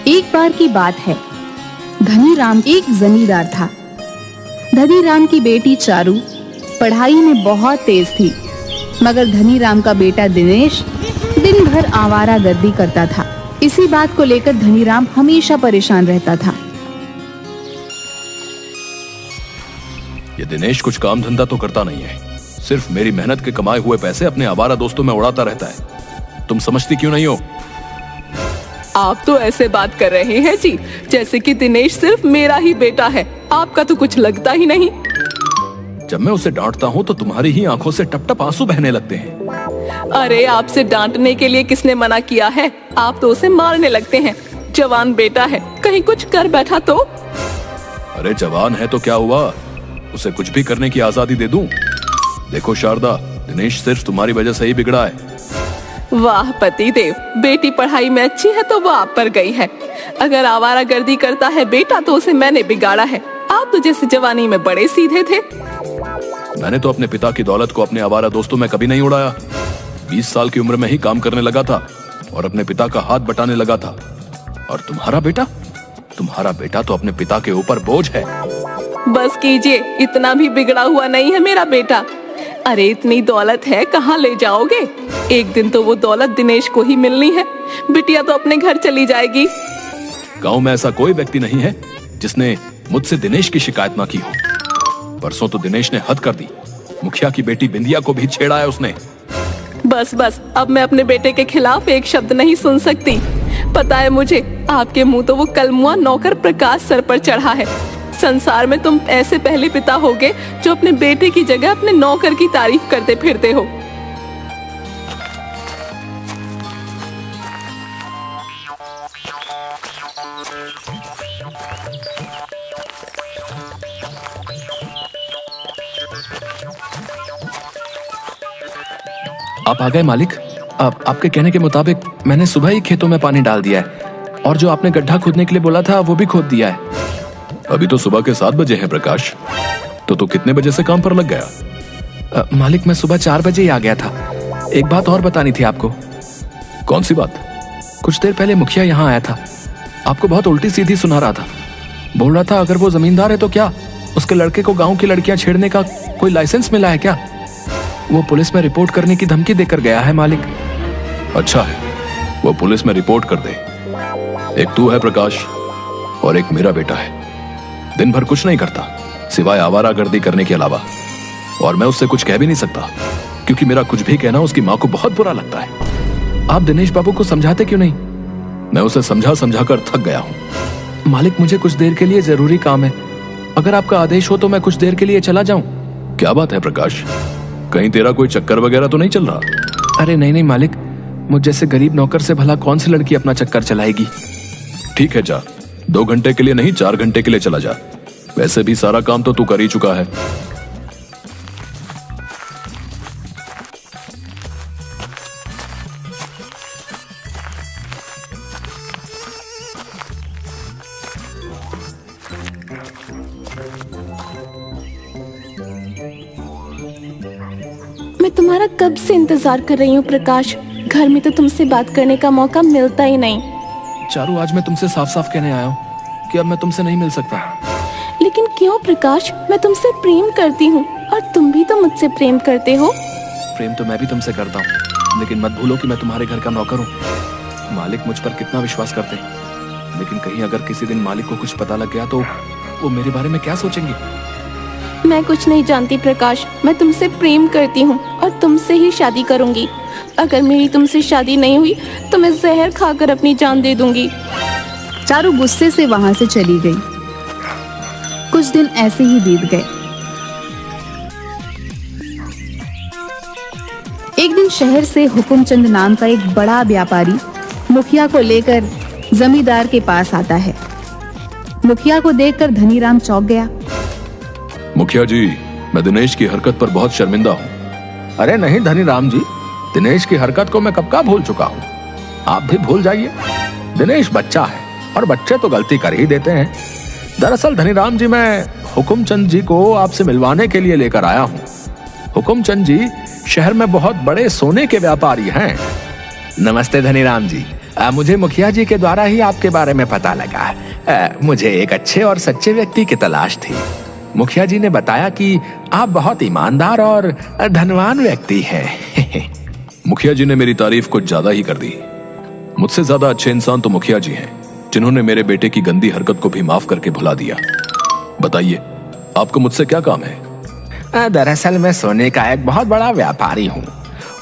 एक बार की बात है, धनीराम एक जमींदार था। धनीराम की बेटी चारू पढ़ाई में बहुत तेज थी, मगर धनीराम का बेटा दिनेश दिन भर आवारागर्दी करता था। इसी बात को लेकर धनीराम हमेशा परेशान रहता था। ये दिनेश कुछ काम धंधा तो करता नहीं है, सिर्फ मेरी मेहनत के कमाए हुए पैसे अपने आवारा दोस्तों में उड़ाता रहता है। तुम समझती क्यों नहीं हो? आप तो ऐसे बात कर रहे हैं जी जैसे कि दिनेश सिर्फ मेरा ही बेटा है। आपका तो कुछ लगता ही नहीं। जब मैं उसे डांटता हूँ तो तुम्हारी ही आंखों से टप टप आंसू बहने लगते हैं। अरे आपसे डांटने के लिए किसने मना किया है? आप तो उसे मारने लगते हैं। जवान बेटा है, कहीं कुछ कर बैठा तो? अरे जवान है तो क्या हुआ, उसे कुछ भी करने की आजादी दे दूं? देखो शारदा, दिनेश सिर्फ तुम्हारी वजह से ही बिगड़ा है। वाह पति देव, बेटी पढ़ाई में अच्छी है तो वो आप पर गई है। अगर आवारागर्दी करता है बेटा तो उसे मैंने बिगाड़ा है। आप तो जैसे जवानी में बड़े सीधे थे। मैंने तो अपने पिता की दौलत को अपने आवारा दोस्तों में कभी नहीं उड़ाया। 20 साल की उम्र में ही काम करने लगा था और अपने पिता का हाथ बटाने लगा था। और तुम्हारा बेटा तो अपने पिता के ऊपर बोझ है। बस कीजिए, इतना भी बिगड़ा हुआ नहीं है मेरा बेटा। अरे इतनी दौलत है, कहाँ ले जाओगे? एक दिन तो वो दौलत दिनेश को ही मिलनी है। बिटिया तो अपने घर चली जाएगी। गांव में ऐसा कोई व्यक्ति नहीं है जिसने मुझसे दिनेश की शिकायत ना की हो। परसों तो दिनेश ने हद कर दी, मुखिया की बेटी बिंदिया को भी छेड़ा है उसने। बस अब मैं अपने बेटे के खिलाफ एक शब्द नहीं सुन सकती। पता है मुझे, आपके मुंह तो वो कलमुआ नौकर प्रकाश सर पर चढ़ा है। संसार में तुम ऐसे पहले पिता होगे जो अपने बेटे की जगह अपने नौकर की तारीफ करते फिरते हो। आप आ गए मालिक। आपके कहने के मुताबिक मैंने सुबह ही खेतों में पानी डाल दिया है और जो आपने गड्ढा खोदने के लिए बोला था वो भी खोद दिया है। अभी तो सुबह के 7 बजे हैं प्रकाश, तो तू कितने बजे से काम पर लग गया? मालिक मैं सुबह 4 बजे ही आ गया था। एक बात और बतानी थी आपको। कौन सी बात? कुछ देर पहले मुखिया यहाँ आया था, आपको बहुत उल्टी सीधी सुना रहा था। बोल रहा था अगर वो जमींदार है तो क्या उसके लड़के को गाँव की लड़कियां छेड़ने का कोई लाइसेंस मिला है क्या? वो पुलिस में रिपोर्ट करने की धमकी देकर गया है मालिक। अच्छा है, वो पुलिस में रिपोर्ट कर दे। एक तू है प्रकाश और एक मेरा बेटा है। दिन भर कुछ नहीं करता सिवाय आवारागर्दी करने के अलावा, और मैं उससे कुछ कह भी नहीं सकता क्योंकि मेरा कुछ भी कहना उसकी माँ को बहुत बुरा लगता है। आप दिनेश बाबू को समझाते क्यों नहीं? मैं उसे समझा कर थक गया हूँ। मालिक मुझे कुछ देर के लिए जरूरी काम है, अगर आपका आदेश हो तो मैं कुछ देर के लिए चला जाऊं। क्या बात है प्रकाश, कहीं तेरा कोई चक्कर वगैरह तो नहीं चल रहा? अरे नहीं मालिक, मुझ जैसे गरीब नौकर से भला कौन सी लड़की अपना चक्कर चलाएगी। ठीक है जा, 2 घंटे के लिए नहीं 4 घंटे के लिए चला जा। वैसे भी सारा काम तो तू कर ही चुका है। मैं तुम्हारा कब से इंतजार कर रही हूँ प्रकाश। घर में तो तुमसे बात करने का मौका मिलता ही नहीं। चारू, आज मैं तुमसे साफ साफ कहने आया हूँ कि अब मैं तुमसे नहीं मिल सकता। लेकिन क्यों प्रकाश? मैं तुमसे प्रेम करती हूँ और तुम भी तो मुझसे प्रेम करते हो। प्रेम तो मैं भी तुमसे करता हूँ, लेकिन मत भूलो कि मैं तुम्हारे घर का नौकर हूँ। मालिक मुझ पर कितना विश्वास करते हैं, लेकिन कहीं अगर किसी दिन मालिक को कुछ पता लग गया तो वो मेरे बारे में क्या सोचेंगे? मैं कुछ नहीं जानती प्रकाश, मैं तुमसे प्रेम करती हूँ और तुमसे ही शादी करूंगी। अगर मेरी तुमसे शादी नहीं हुई तो मैं जहर खाकर अपनी जान दे दूंगी। चारू गुस्से से वहां से चली गई। कुछ दिन ऐसे ही बीत गए। एक दिन शहर से हुकुमचंद नाम का एक बड़ा व्यापारी मुखिया को लेकर जमींदार के पास आता है। मुखिया को देखकर धनीराम चौंक गया। मुखिया जी, मैं दिनेश की हरकत पर बहुत शर्मिंदा हूँ। अरे नहीं धनीराम जी, दिनेश की हरकत को मैं कब का भूल चुका हूँ। आप भी भूल जाइए। दिनेश बच्चा है और बच्चे तो गलती कर ही देते हैं। दरअसल धनीराम जी, मैं हुकुमचंद जी को आपसे मिलवाने के लिए लेकर आया हूँ। हुकुमचंद जी शहर में बहुत बड़े सोने के व्यापारी हैं। नमस्ते धनीराम जी, मुझे मुखिया जी के द्वारा ही आपके बारे में पता लगा। मुझे एक अच्छे और सच्चे व्यक्ति की तलाश थी। मुखिया जी ने बताया कि आप बहुत ईमानदार और धनवान व्यक्ति हैं। मुखिया जी ने मेरी तारीफ कुछ ज्यादा ही कर दी। मुझसे ज्यादा अच्छे इंसान तो मुखिया जी हैं, जिन्होंने मेरे बेटे की गंदी हरकत को भी माफ करके भुला दिया। बताइए, आपको मुझसे क्या काम है? दरअसल मैं सोने का एक बहुत बड़ा व्यापारी हूँ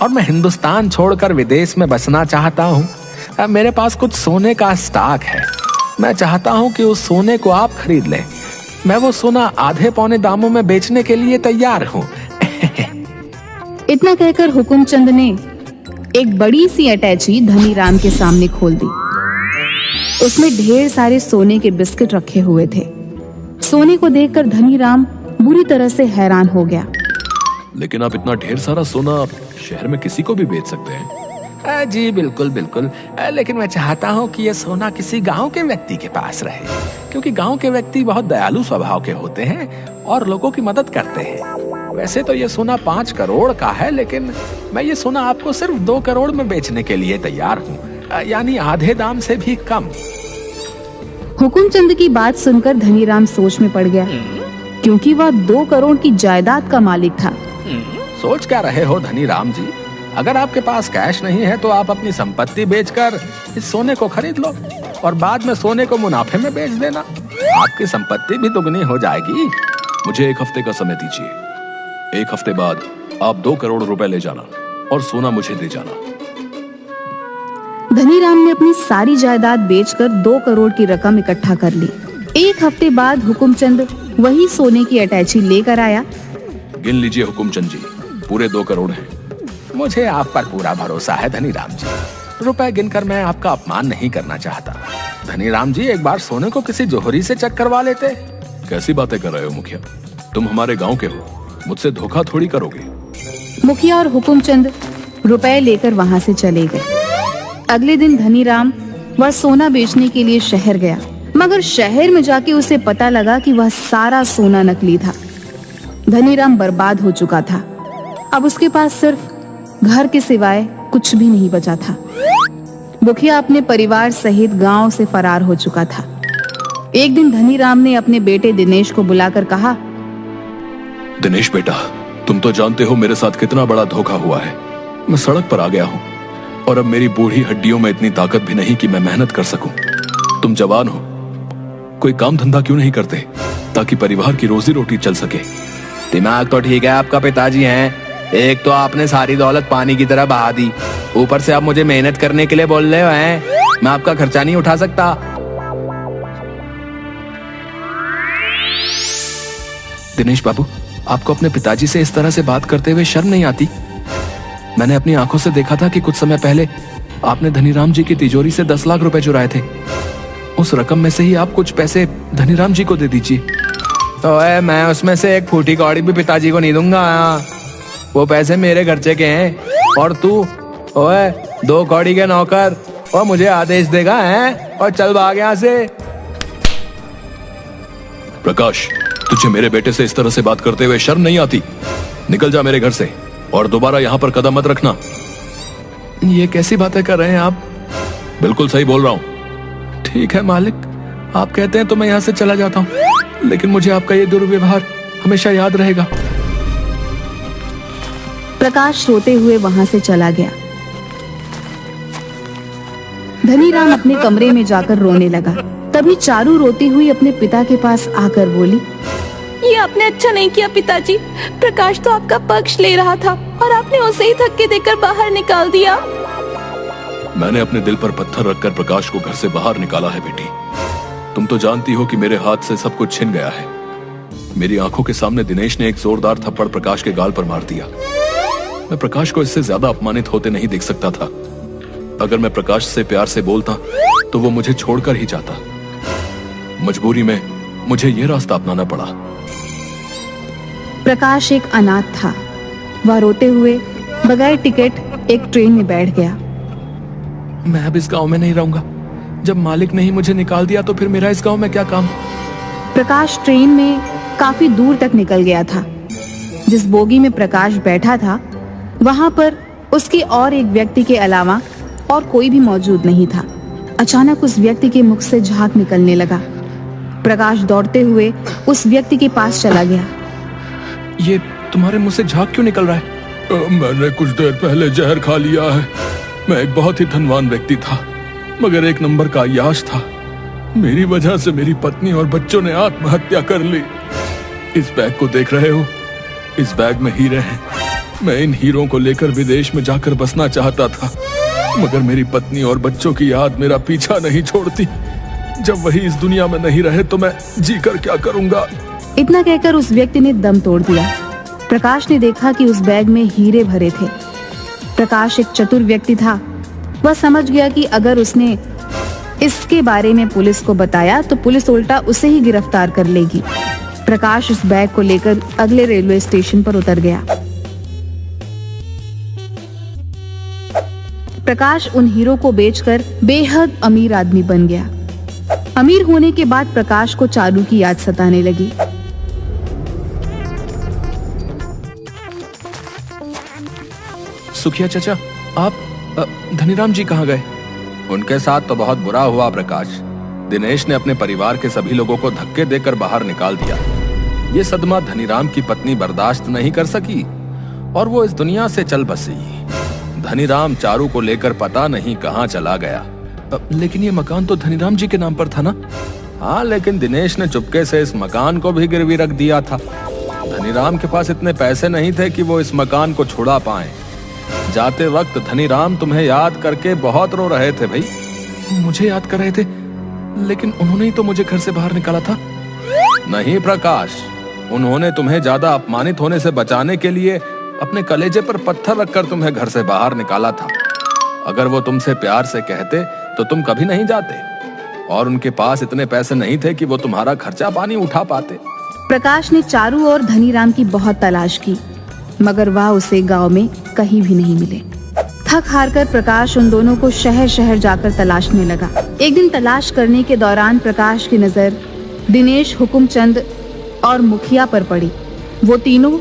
और मैं हिंदुस्तान छोड़कर विदेश में बसना चाहता हूँ। मेरे पास कुछ सोने का स्टॉक है। मैं चाहता हूँ कि उस सोने को आप खरीद लें। मैं वो सोना आधे पौने दामों में बेचने के लिए तैयार हूँ। इतना कहकर हुकुमचंद ने एक बड़ी सी अटैची धनीराम के सामने खोल दी। उसमें ढेर सारे सोने के बिस्किट रखे हुए थे। सोने को देखकर धनीराम बुरी तरह से हैरान हो गया। लेकिन आप इतना ढेर सारा सोना शहर में किसी को भी बेच सकते हैं। जी बिल्कुल बिल्कुल, लेकिन मैं चाहता हूँ कि ये सोना किसी गांव के व्यक्ति के पास रहे, क्योंकि गांव के व्यक्ति बहुत दयालु स्वभाव के होते हैं और लोगों की मदद करते हैं। वैसे तो ये सोना 5 करोड़ का है, लेकिन मैं ये सोना आपको सिर्फ 2 करोड़ में बेचने के लिए तैयार हूँ, यानी आधे दाम से भी कम। हुकुमचंद की बात सुनकर धनीराम सोच में पड़ गया, क्योंकि वह 2 करोड़ की जायदाद का मालिक था। सोच क्या रहे हो धनीराम जी? अगर आपके पास कैश नहीं है तो आप अपनी संपत्ति बेचकर इस सोने को खरीद लो और बाद में सोने को मुनाफे में बेच देना। आपकी संपत्ति भी दुगनी हो जाएगी। मुझे 1 हफ्ते का समय दीजिए। 1 हफ्ते बाद आप 2 करोड़ रुपए ले जाना और सोना मुझे दे जाना। धनीराम ने अपनी सारी जायदाद बेचकर 2 करोड़ की रकम इकट्ठा कर ली। 1 हफ्ते बाद हुकुमचंद वही सोने की अटैची लेकर आया। गिन लीजिए हुकुमचंद जी, पूरे 2 करोड़ हैं। मुझे आप पर पूरा भरोसा है धनीराम जी। रुपए गिनकर मैं आपका अपमान नहीं करना चाहता। धनीराम जी, एक बार सोने को किसी जोहरी से चेक करवा लेते। कैसी बातें कर रहे हो मुखिया? तुम हमारे गांव के हो, मुझसे धोखा थोड़ी करोगे। मुखिया और हुकुमचंद रुपए लेकर वहां से चले गए। अगले दिन धनीराम वह सोना बेचने के लिए शहर गया, मगर शहर में जाके उसे पता लगा कि वह सारा सोना नकली था। धनीराम बर्बाद हो चुका था। अब उसके पास सिर्फ घर के सिवाय कुछ भी नहीं बचा था। मुखिया अपने परिवार सहित गांव से फरार हो चुका था। एक दिन धनीराम ने अपने बेटे दिनेश को बुलाकर कहा, दिनेश बेटा, तुम तो जानते हो मेरे साथ कितना बड़ा धोखा हुआ है। मैं सड़क पर आ गया हूँ और अब मेरी बूढ़ी हड्डियों में इतनी ताकत भी नहीं कि मैं मेहनत कर सकूं। तुम जवान हो, कोई काम धंधा क्यों नहीं करते ताकि परिवार की रोजी रोटी चल सके? दिमाग तो ठीक है आपका पिताजी हैं। एक तो आपने सारी दौलत पानी की तरह बहा दी, ऊपर से आप मुझे मेहनत करने के लिए बोल रहे हो हैं। मैं आपका खर्चा नहीं उठा सकता। दिनेश बाबू, आपको अपने पिताजी से इस तरह से बात करते हुए शर्म नहीं आती? मैंने अपनी आंखों से देखा था कि कुछ समय पहले आपने धनीराम जी की तिजोरी से 10 लाख रुपए चुराए थे। उस रकम में से ही आप कुछ पैसे धनीराम जी को दे दीजिए। तो मैं उसमें से एक फूटी कौड़ी भी पिताजी को नहीं दूंगा। वो पैसे मेरे खर्चे के हैं और तू ओए 2 कौड़ी के नौकर और मुझे आदेश देगा हैं? और चल भाग यहाँ से। प्रकाश, तुझे मेरे बेटे से इस तरह से बात करते हुए शर्म नहीं आती? निकल जा मेरे घर से और दोबारा यहाँ पर कदम मत रखना। ये कैसी बातें कर रहे हैं आप? बिल्कुल सही बोल रहा हूँ। ठीक है मालिक, आप कहते हैं तो मैं यहाँ से चला जाता हूँ, लेकिन मुझे आपका ये दुर्व्यवहार हमेशा याद रहेगा। प्रकाश रोते हुए वहां से चला गया। धनीराम अपने कमरे में जाकर रोने लगा। तभी चारू रोती हुई अपने पिता के पास आकर बोली, ये आपने अच्छा नहीं किया पिताजी। प्रकाश तो आपका पक्ष ले रहा था और आपने उसे ही धक्के देकर बाहर निकाल दिया। मैंने अपने दिल पर पत्थर रखकर प्रकाश को घर से बाहर निकाला है बेटी। तुम तो जानती हो कि मेरे हाथ से सब कुछ छिन गया है। मेरी आंखों के सामने दिनेश ने एक जोरदार थप्पड़ प्रकाश के गाल पर मार दिया। मैं प्रकाश को इससे ज्यादा अपमानित होते नहीं देख सकता था। अगर मैं प्रकाश से प्यार से बोलता तो वो मुझे छोड़कर ही जाता। मजबूरी में मुझे यह रास्ता अपनाना पड़ा। प्रकाश एक अनाथ था। वह रोते हुए बगैर टिकट एक ट्रेन में बैठ गया। मैं अब इस गांव में नहीं रहूंगा। जब मालिक ने ही मुझे निकाल दिया तो फिर मेरा इस गांव में क्या काम? प्रकाश ट्रेन में काफी दूर तक निकल गया था। जिस बोगी में प्रकाश बैठा था वहां पर उसके और एक व्यक्ति के अलावा और कोई भी मौजूद नहीं था। अचानक उस व्यक्ति के मुख से झाग निकलने लगा। प्रकाश दौड़ते हुए उस व्यक्ति के पास चला गया। ये तुम्हारे मुंह से झाग क्यों निकल रहा है? मैंने कुछ देर पहले जहर खा लिया है। मैं एक बहुत ही धनवान व्यक्ति था, मगर एक नंबर का अय्याश था। मेरी वजह से मेरी पत्नी और बच्चों ने आत्महत्या कर ली। इस बैग को देख रहे हो? इस बैग में हीरे हैं। मैं इन हीरों को लेकर विदेश में जाकर बसना चाहता था, मगर मेरी पत्नी और बच्चों की याद मेरा पीछा नहीं छोड़ती। जब वही इस दुनिया में नहीं रहे तो मैं जीकर क्या करूंगा? इतना कहकर उस व्यक्ति ने दम तोड़ दिया। प्रकाश ने देखा कि उस बैग में हीरे भरे थे। प्रकाश एक चतुर व्यक्ति था। वह समझ गया कि अगर उसने इसके बारे में पुलिस को बताया तो पुलिस उल्टा उसे ही गिरफ्तार कर लेगी। प्रकाश उस बैग को लेकर अगले रेलवे स्टेशन पर उतर गया। प्रकाश उन हीरो को बेचकर बेहद अमीर आदमी बन गया। अमीर होने के बाद प्रकाश को चारू की याद सताने लगी। सुखिया चाचा, आप धनीराम जी कहाँ गए? उनके साथ तो बहुत बुरा हुआ प्रकाश। दिनेश ने अपने परिवार के सभी लोगों को धक्के देकर बाहर निकाल दिया। ये सदमा धनीराम की पत्नी बर्दाश्त नहीं कर सकी और वो इस दुनिया से चल बसी। धनीराम चारू को लेकर पता नहीं कहाँ चला गया। लेकिन ये मकान तो धनीराम जी के नाम पर था ना? हाँ, लेकिन दिनेश ने चुपके से इस मकान को भी गिरवी रख दिया था। धनीराम के पास इतने पैसे नहीं थे कि वो इस मकान को छुड़ा पाए। जाते वक्त धनीराम तुम्हें याद करके बहुत रो रहे थे भाई। मुझे याद कर रहे थे, लेकिन उन्होंने ही तो मुझे घर से बाहर निकाला था। नहीं प्रकाश, उन्होंने तुम्हें ज्यादा अपमानित होने से बचाने के लिए अपने कलेजे पर पत्थर रखकर तुम्हें घर से बाहर निकाला था। अगर वो तुमसे प्यार से कहते तो तुम कभी नहीं जाते, और उनके पास इतने पैसे नहीं थे कि वो तुम्हारा खर्चा पानी उठा पाते। प्रकाश ने चारू और धनीराम की बहुत तलाश की, मगर वह उसे गांव में कहीं भी नहीं मिले। थक हार कर प्रकाश उन दोनों को शहर शहर जाकर तलाशने लगा। एक दिन तलाश करने के दौरान प्रकाश की नजर दिनेश, हुकुमचंद और मुखिया पर पड़ी। वो तीनों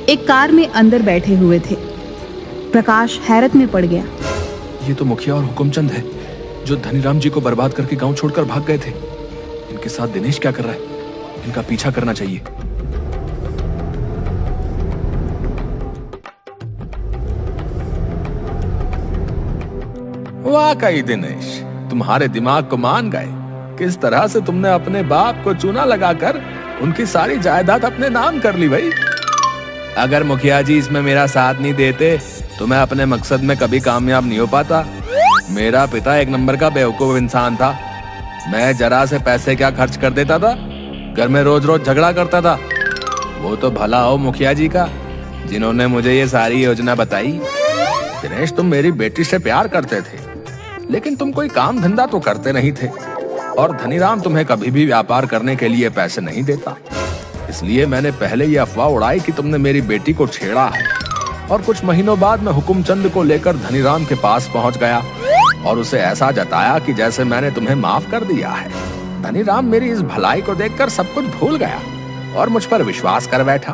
एक कार में अंदर बैठे हुए थे। प्रकाश हैरत में पड़ गया। ये तो मुखिया और हुकुमचंद है जो धनीराम जी को बर्बाद करके गांव छोड़कर भाग गए थे। इनके साथ दिनेश क्या कर रहा है? इनका पीछा करना चाहिए। वाकई दिनेश, तुम्हारे दिमाग को मान गए। किस तरह से तुमने अपने बाप को चूना लगाकर उनकी सारी जायदाद अपने नाम कर ली भाई। अगर मुखिया जी इसमें मेरा साथ नहीं देते तो मैं अपने मकसद में कभी कामयाब नहीं हो पाता। मेरा पिता एक नंबर का बेवकूफ इंसान था। मैं जरा से पैसे क्या खर्च कर देता था, घर में रोज रोज झगड़ा करता था। वो तो भला हो मुखिया जी का, जिन्होंने मुझे ये सारी योजना बताई। दिनेश, तुम मेरी बेटी से प्यार करते थे, लेकिन तुम कोई काम धंधा तो करते नहीं थे, और धनीराम तुम्हें कभी भी व्यापार करने के लिए पैसे नहीं देता। इसलिए मैंने पहले ये अफवाह उड़ाई कि तुमने मेरी बेटी को छेड़ा है, और कुछ महीनों बाद मैं हुकुमचंद को लेकर धनीराम के पास पहुंच गया और उसे ऐसा जताया कि जैसे मैंने तुम्हें माफ कर दिया है। धनीराम मेरी इस भलाई को देखकर सब कुछ भूल गया और मुझ पर विश्वास कर बैठा।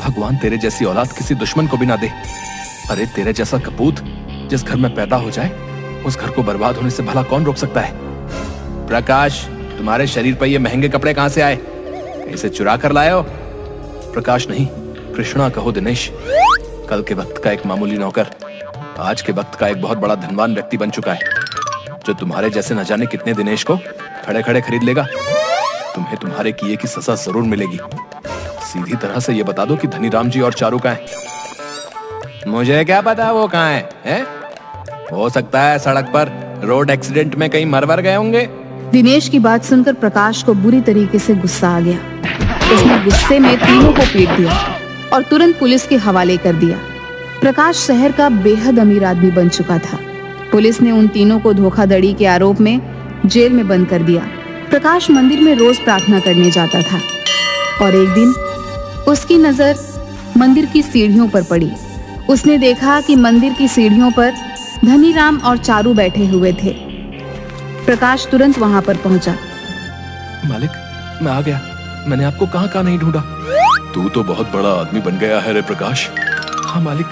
भगवान तेरे जैसी औलाद किसी दुश्मन को भी ना दे। अरे तेरे जैसा कपूत जिस घर में पैदा हो जाए, उस घर को बर्बाद होने से भला कौन रोक सकता है? प्रकाश, तुम्हारे शरीर पर ये महंगे कपड़े कहां से आए? इसे चुरा कर लाए हो? प्रकाश नहीं, कृष्णा कहो दिनेश। कल के वक्त का एक मामूली नौकर आज के वक्त का एक बहुत बड़ा धनवान व्यक्ति बन चुका है, जो तुम्हारे जैसे न जाने कितने दिनेश को खड़े खड़े खरीद लेगा। तुम्हें तुम्हारे किए की सजा जरूर मिलेगी। सीधी तरह से ये बता दो कि धनीराम जी और चारू कहाँ हैं? मुझे क्या पता वो कहाँ है? हो सकता है सड़क पर रोड एक्सीडेंट में कहीं मर गए होंगे। दिनेश की बात सुनकर प्रकाश को बुरी तरीके से गुस्सा आ गया। उसने गुस्से में तीनों को पीट दिया और तुरंत पुलिस के हवाले कर दिया। प्रकाश शहर का बेहद अमीर आदमी बन चुका था। पुलिस ने उन तीनों को धोखाधड़ी के आरोप में जेल में बंद कर दिया। प्रकाश मंदिर में रोज प्रार्थना करने जाता था और एक दिन उसकी नजर मंदिर की सीढ़ियों पर पड़ी। उसने देखा कि मंदिर की सीढ़ियों पर धनीराम और चारू बैठे हुए थे। प्रकाश तुरंत वहां पर पहुंचा। मालिक, मैं आ गया। मैंने आपको कहाँ कहाँ नहीं ढूंढा। तू तो बहुत बड़ा आदमी बन गया है रे प्रकाश। हाँ मालिक,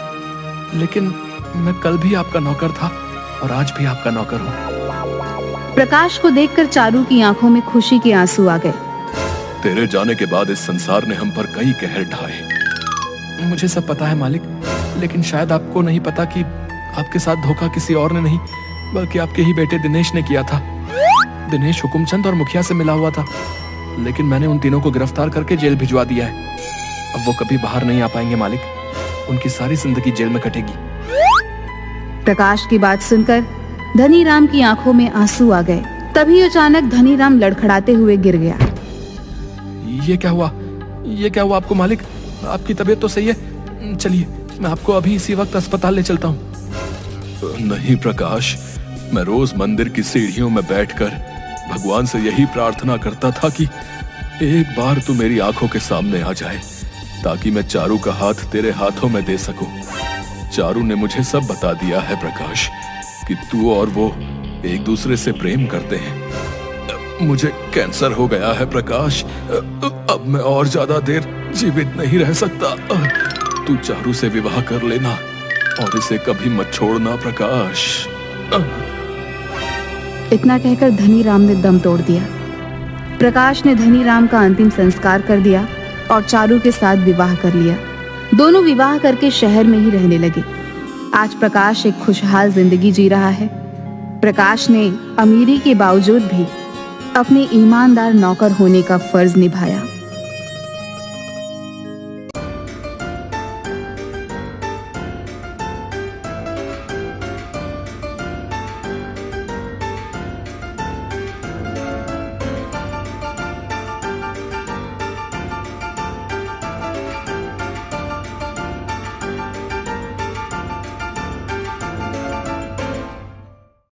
लेकिन मैं कल भी आपका नौकर था और आज भी आपका नौकर हूँ। प्रकाश को देखकर चारू की आंखों में खुशी के आंसू आ गए। तेरे जाने के बाद इस संसार ने हम पर कई कहर ढाए। मुझे सब पता है मालिक, लेकिन शायद आपको नहीं पता कि आपके साथ धोखा किसी और ने नहीं बल्कि आपके ही बेटे दिनेश ने किया था। दिनेश हुकुमचंद और मुखिया से मिला हुआ था, लेकिन मैंने उन तीनों को गिरफ्तार करके जेल भिजवा दिया है। अब वो कभी बाहर नहीं आ पाएंगे मालिक, उनकी सारी जिंदगी जेल में कटेगी। प्रकाश की बात सुनकर धनीराम की आंखों में आंसू आ गए। तभी अचानक धनीराम लड़खड़ाते हुए गिर गया। ये क्या हुआ? ये क्या हुआ आपको मालिक? आपकी तबीयत तो सही है? चलिए मैं आपको अभी इसी वक्त अस्पताल ले चलता हूँ। नहीं प्रकाश, मैं रोज मंदिर की सीढ़ियों में बैठकर भगवान से यही प्रार्थना करता था कि एक बार तू मेरी आंखों के सामने आ जाए ताकि मैं चारू का हाथ तेरे हाथों में दे सकूं। चारू ने मुझे सब बता दिया है प्रकाश कि तू और वो एक दूसरे से प्रेम करते हैं। मुझे कैंसर हो गया है प्रकाश, अब मैं और ज्यादा देर जीवित नहीं रह सकता। तू चारू से विवाह कर लेना और इसे कभी मत छोड़ना प्रकाश। इतना कहकर धनीराम ने दम तोड़ दिया। प्रकाश ने धनीराम का अंतिम संस्कार कर दिया और चारू के साथ विवाह कर लिया। दोनों विवाह करके शहर में ही रहने लगे। आज प्रकाश एक खुशहाल जिंदगी जी रहा है। प्रकाश ने अमीरी के बावजूद भी अपने ईमानदार नौकर होने का फर्ज निभाया।